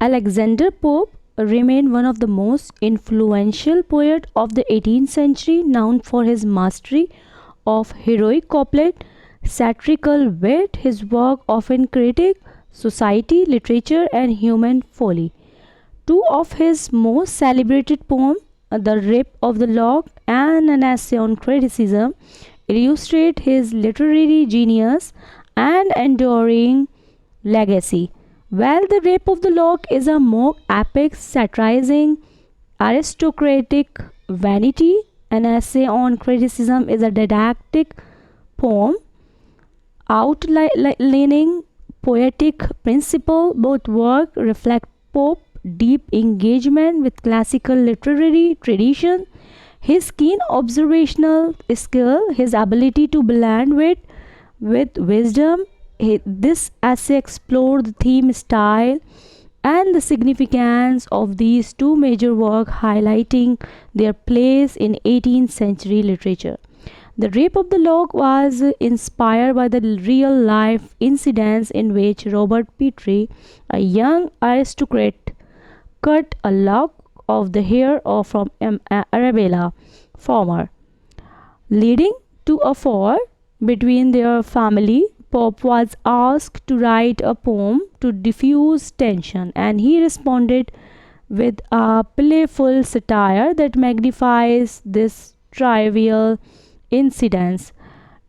Alexander Pope remained one of the most influential poets of the 18th century, known for his mastery of heroic couplet, satirical wit. His work often critique society, literature, and human folly. Two of his most celebrated poems, The Rape of the Lock and An Essay on Criticism, illustrate his literary genius and enduring legacy. While The Rape of the Lock is a mock epic satirizing aristocratic vanity, An Essay on Criticism is a didactic poem outlining poetic principle. Both works reflect Pope's deep engagement with classical literary tradition, his keen observational skill, his ability to blend wit with wisdom. This essay explored the theme, style, and the significance of these two major works, highlighting their place in 18th century literature. The Rape of the Lock was inspired by the real life incidents in which Robert Petrie, a young aristocrat, cut a lock of the hair from Arabella Farmer, leading to a fall between their family. Pope was asked to write a poem to diffuse tension, and he responded with a playful satire that magnifies this trivial incidents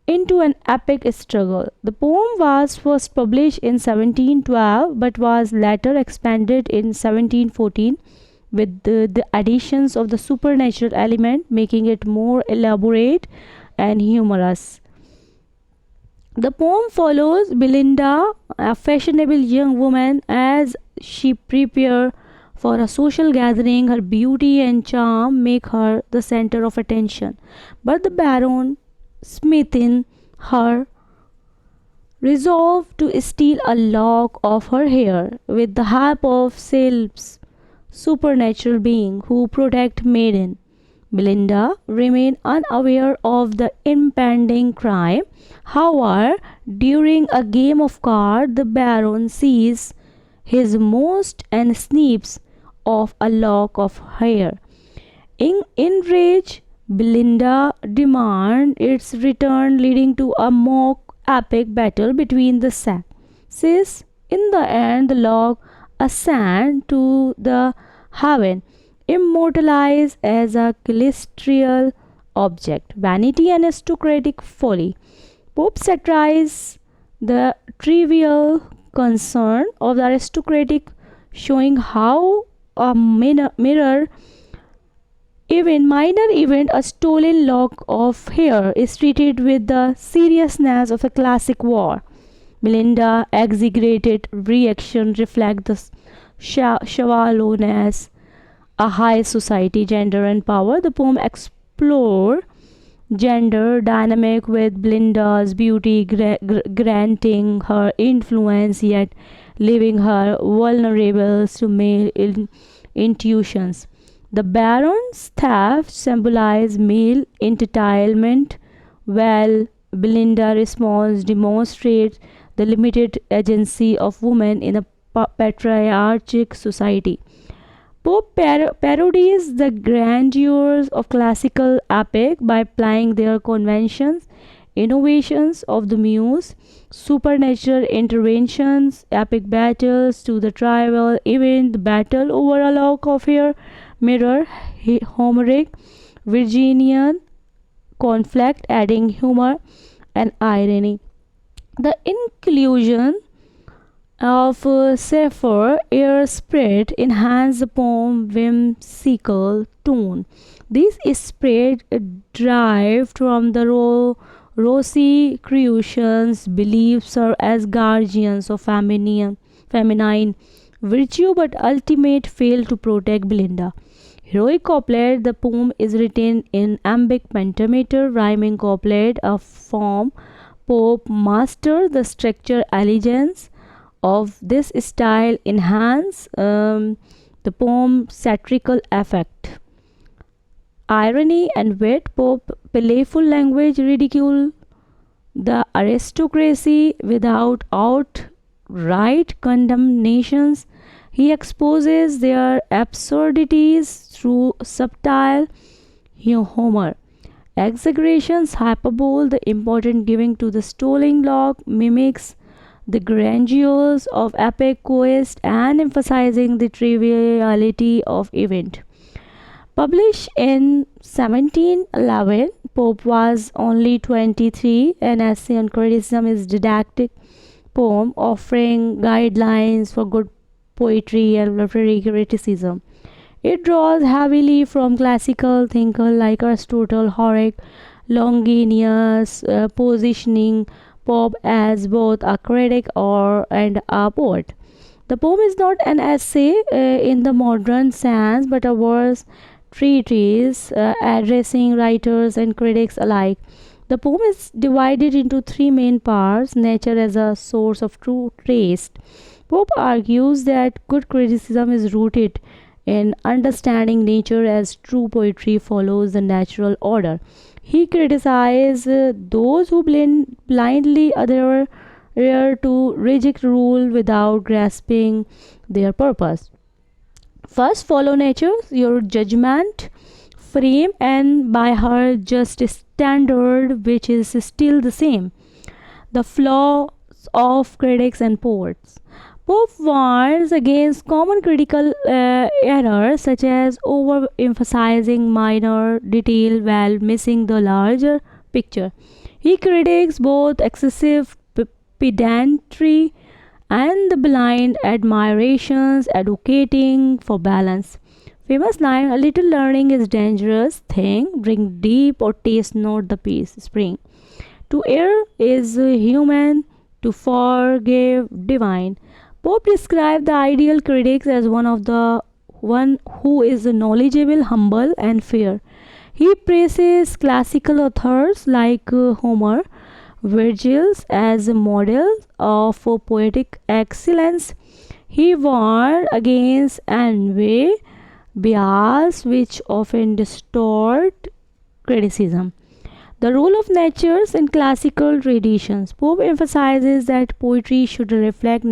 into an epic struggle. The poem was first published in 1712 but was later expanded in 1714 with the additions of the supernatural element, making it more elaborate and humorous. The poem follows Belinda, a fashionable young woman, as she prepares for a social gathering. Her beauty and charm make her the center of attention, but the Baron, smitten her, resolved to steal a lock of her hair with the help of Sylphs, supernatural being who protect maiden. Belinda remained unaware of the impending crime. However, during a game of cards, the Baron sees his most and snips off a lock of hair. In enraged, Belinda demands its return, leading to a mock epic battle between the sexes. In the end, the lock ascends to the heaven, immortalized as a celestial object. Vanity and aristocratic folly. Pope satirizes the trivial concern of the aristocratic, showing how a mirror even minor event, a stolen lock of hair, is treated with the seriousness of a classic war. Belinda exaggerated reaction reflect the shallowness, a high society, gender and power. The poem explore gender dynamic with Belinda's beauty granting her influence yet leaving her vulnerable to male intuitions. The Baron's theft symbolizes male entitlement, while Belinda's response demonstrates the limited agency of women in a patriarchal society. Pope parodies the grandeur of classical epic by applying their conventions, innovations of the muse, supernatural interventions, epic battles to the trivial event, the battle over a lock of hair, mirror, Homeric, Virginian conflict, adding humor and irony. The inclusion of safer air spread enhance the poem whimsical tone. These spread derived from the Rosicrucians' beliefs serve as guardians of feminine virtue but ultimate fail to protect Belinda. Heroic couplet. The poem is written in iambic pentameter rhyming couplet, a form Pope mastered. The structure elegance of this style enhance the poem's satirical effect. Irony and wit. Pope playful language ridicule the aristocracy without outright condemnations. He exposes their absurdities through subtle humor. Exaggerations, hyperbole, the important giving to the stolen log, mimics the grandeurs of epic quest and emphasizing the triviality of event. Published in 1711, Pope was only 23. An essay on criticism is didactic poem offering guidelines for good poetry and literary criticism. It draws heavily from classical thinkers like Aristotle, Horace, Longinus, positioning Pope as both a critic and a poet. The poem is not an essay in the modern sense, but a verse treatise addressing writers and critics alike. The poem is divided into three main parts: nature as a source of true taste. Pope argues that good criticism is rooted in understanding nature as true poetry follows the natural order. He criticizes those who blindly adhere to rigid rule without grasping their purpose. First, follow nature, your judgment frame, and by her just standard, which is still the same. The flaws of critics and poets. Pope warns against common critical errors such as overemphasizing minor detail while missing the larger picture. He critiques both excessive pedantry and the blind admirations, advocating for balance. Famous line: a little learning is dangerous thing, drink deep or taste not the peace spring. To err is human, to forgive divine. Pope described the ideal critics as one who is knowledgeable, humble, and fair. He praises classical authors like Homer, Virgil as models of poetic excellence. He warned against envy, bias, which often distort criticism. The role of natures in classical traditions. Pope emphasizes that poetry should reflect